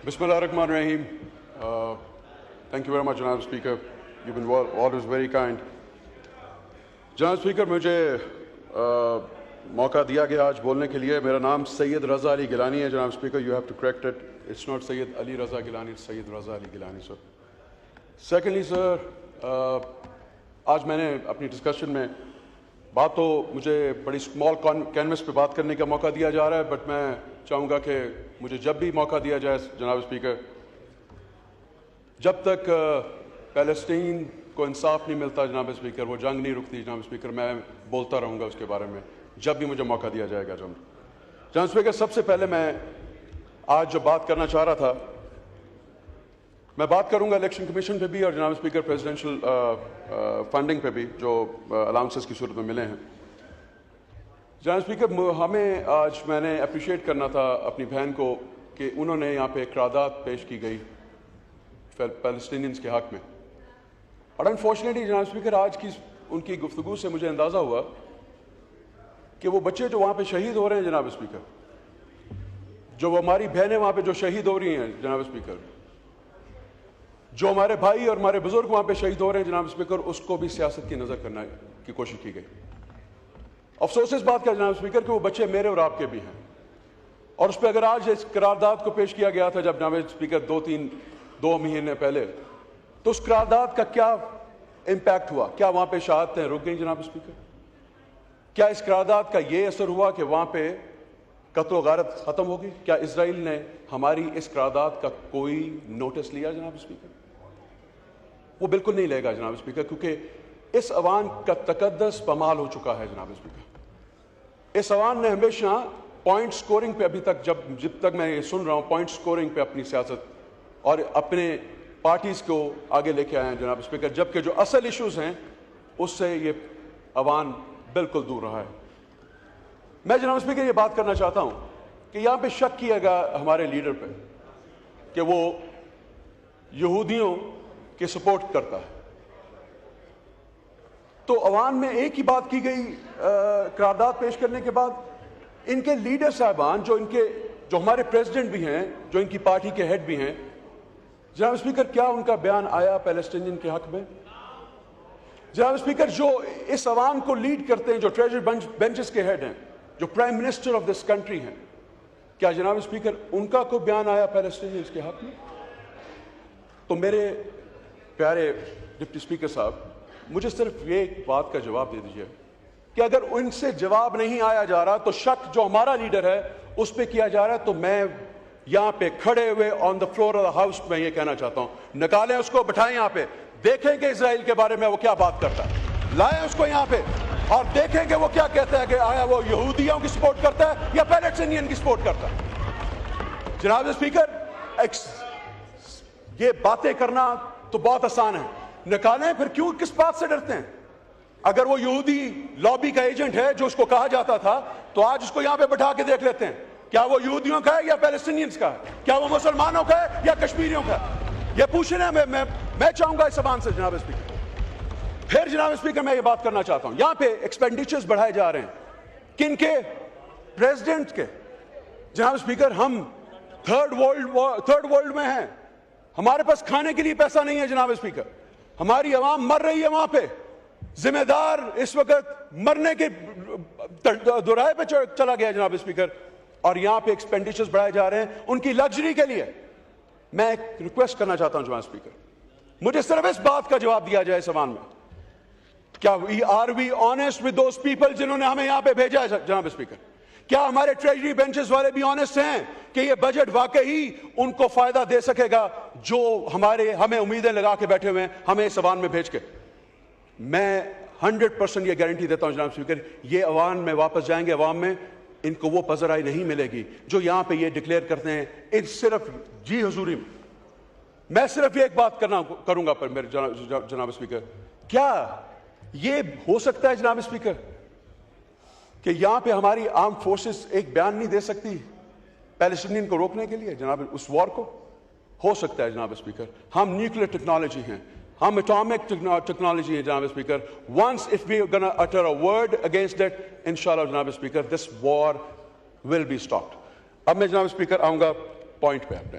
Bismillahirrahmanirrahim. Thank you very much, Janab Speaker. You've been always very kind. Janab Speaker, مجھے موقع دیا گیا آج بولنے کے لیے. میرا نام سید رضا علی گیلانی ہے. جناب speaker, you have to correct it. It's not Syed Ali Raza Gilani, it's Syed Raza Ali Gilani, sir. Secondly, sir, آج میں نے اپنی ڈسکشن میں بات تو مجھے بڑی اسمال کینوس پہ بات کرنے کا موقع دیا جا رہا ہے, بٹ میں چاہوں گا کہ مجھے جب بھی موقع دیا جائے جناب اسپیکر, جب تک فلسطین کو انصاف نہیں ملتا جناب اسپیکر, وہ جنگ نہیں رکتی جناب اسپیکر, میں بولتا رہوں گا اس کے بارے میں جب بھی مجھے موقع دیا جائے گا. جناب اسپیکر, سب سے پہلے میں آج جو بات کرنا چاہ رہا تھا, میں بات کروں گا الیکشن کمیشن پہ بھی اور جناب اسپیکر پریزیڈنشل فنڈنگ پہ بھی جو الاؤنسز کی صورت میں ملے ہیں. جناب اسپیکر, ہمیں آج میں نے اپریشیٹ کرنا تھا اپنی بہن کو کہ انہوں نے یہاں پہ قرارداد پیش کی گئی پیلسٹینینز کے حق میں, اور انفارچونیٹلی جناب اسپیکر آج کی ان کی گفتگو سے مجھے اندازہ ہوا کہ وہ بچے جو وہاں پہ شہید ہو رہے ہیں جناب اسپیکر, جو ہماری بہنیں وہاں پہ جو شہید ہو رہی ہیں جناب اسپیکر, جو ہمارے بھائی اور ہمارے بزرگ وہاں پہ شہید ہو رہے ہیں جناب اسپیکر, اس کو بھی سیاست کی نظر کرنے کی کوشش کی گئی. افسوس اس بات کا جناب اسپیکر کہ وہ بچے میرے اور آپ کے بھی ہیں, اور اس پہ اگر آج اس قرارداد کو پیش کیا گیا تھا جب جناب اسپیکر دو مہینے پہلے, تو اس قرارداد کا کیا امپیکٹ ہوا؟ کیا وہاں پہ شہادتیں رک گئیں جناب اسپیکر؟ کیا اس قرارداد کا یہ اثر ہوا کہ وہاں پہ قتل و غارت ختم ہوگی؟ کیا اسرائیل نے ہماری اس قرارداد کا کوئی نوٹس لیا جناب اسپیکر؟ وہ بالکل نہیں لے گا جناب اسپیکر, کیونکہ اس عوام کا تقدس پامال ہو چکا ہے جناب اسپیکر. اس عوام نے ہمیشہ پوائنٹ سکورنگ پہ ابھی تک جب تک میں یہ سن رہا ہوں پوائنٹ سکورنگ پہ اپنی سیاست اور اپنے پارٹیز کو آگے لے کے آئے ہیں جناب اسپیکر, جبکہ جو اصل ایشوز ہیں اس سے یہ عوام بالکل دور رہا ہے. میں جناب اسپیکر یہ بات کرنا چاہتا ہوں کہ یہاں پہ شک کیا گیا ہمارے لیڈر پہ کہ وہ یہودیوں کی سپورٹ کرتا ہے, تو عوام میں ایک ہی بات کی گئی قرارداد پیش کرنے کے بعد. ان کے لیڈر صاحبان جو ہمارے پریزیڈنٹ بھی ہیں, جو ان کی پارٹی کے ہیڈ بھی ہیں جناب اسپیکر, کیا ان کا بیان آیا پیلسٹینین کے حق میں؟ جناب اسپیکر, جو اس عوام کو لیڈ کرتے ہیں, جو ٹریجر بینچز کے ہیڈ ہیں, جو prime minister of this country ہیں, کیا جناب اسپیکر ان کا کوئی بیان آیا پیلسٹینینز کے حق میں؟ تو میرے پیارے ڈپٹی اسپیکر صاحب, مجھے صرف یہ ایک بات کا جواب دے دیجیے کہ اگر ان سے جواب نہیں آیا جا رہا تو شک جو ہمارا لیڈر ہے اس پہ کیا جا رہا ہے, تو میں یہاں پہ کھڑے ہوئے on the floor of the house میں یہ کہنا چاہتا ہوں, نکالیں اس کو, بٹھائیں یہاں پہ, دیکھیں کہ اسرائیل کے بارے میں وہ کیا بات کرتا ہے, لائیں اس کو یہاں پہ اور دیکھیں کہ وہ کیا کہتا ہے کہ آیا وہ یہودیوں کی سپورٹ کرتا ہے یا پیلسٹینین کی سپورٹ کرتا ہے. جناب اسپیکر, یہ باتیں کرنا تو بہت آسان ہے, نکالیں پھر کیوں, کس بات سے ڈرتے ہیں؟ اگر وہ یہودی لابی کا ایجنٹ ہے جو اس کو کہا جاتا تھا, تو آج اس کو یہاں پہ بٹھا کے دیکھ لیتے ہیں, کیا وہ یہودیوں کا ہے یا پیلسٹینینز کا ہے, کیا وہ مسلمانوں کا ہے یا کشمیریوں کا ہے, یہ پوچھنا میں چاہوں گا اس زبان سے جناب اسپیکر. پھر جناب اسپیکر میں یہ بات کرنا چاہتا ہوں, یہاں پہ ایکسپینڈیچرز بڑھائے جا رہے ہیں کن کے؟ پریزیڈنٹ کے. جناب اسپیکر, ہم تھرڈ ورلڈ میں ہیں, ہمارے پاس کھانے کے لیے پیسہ نہیں ہے جناب اسپیکر, ہماری عوام مر رہی ہے وہاں پہ, ذمہ دار اس وقت مرنے کے دورائے پہ چلا گیا جناب اسپیکر, اور یہاں پہ ایکسپینڈیچرز بڑھائے جا رہے ہیں ان کی لگژری کے لیے. میں ایک ریکویسٹ کرنا چاہتا ہوں جناب اسپیکر, مجھے صرف اس بات کا جواب دیا جائے سوال میں, کیا are we honest with those people جنہوں نے ہمیں یہاں پہ بھیجا ہے جناب اسپیکر؟ کیا ہمارے ٹریجری بینچز والے بھی آنیسٹ ہیں کہ یہ بجٹ واقعی ان کو فائدہ دے سکے گا جو ہمیں امیدیں لگا کے بیٹھے ہوئے ہیں ہمیں اس عوام میں بھیج کے؟ میں 100% یہ گارنٹی دیتا ہوں جناب اسپیکر, یہ عوام میں واپس جائیں گے, عوام میں ان کو وہ پذیرائی نہیں ملے گی جو یہاں پہ یہ ڈکلیئر کرتے ہیں. ان صرف جی حضوری میں صرف یہ ایک بات کروں گا پر میرے جناب اسپیکر, کیا یہ ہو سکتا ہے جناب اسپیکر کہ یہاں پہ ہماری آرم فورسز ایک بیان نہیں دے سکتی پیلسٹینین کو روکنے کے لیے جناب اس وار کو؟ ہو سکتا ہے جناب اسپیکر, ہم نیوکلیر ٹیکنالوجی ہیں, ہم اٹامک ٹیکنالوجی ہے جناب speaker. once if we are going to utter a word against that, inshallah جناب speaker, this war will be stopped. اب میں جناب اسپیکر آؤں گا پوائنٹ پہ اپنے.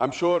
I'm sure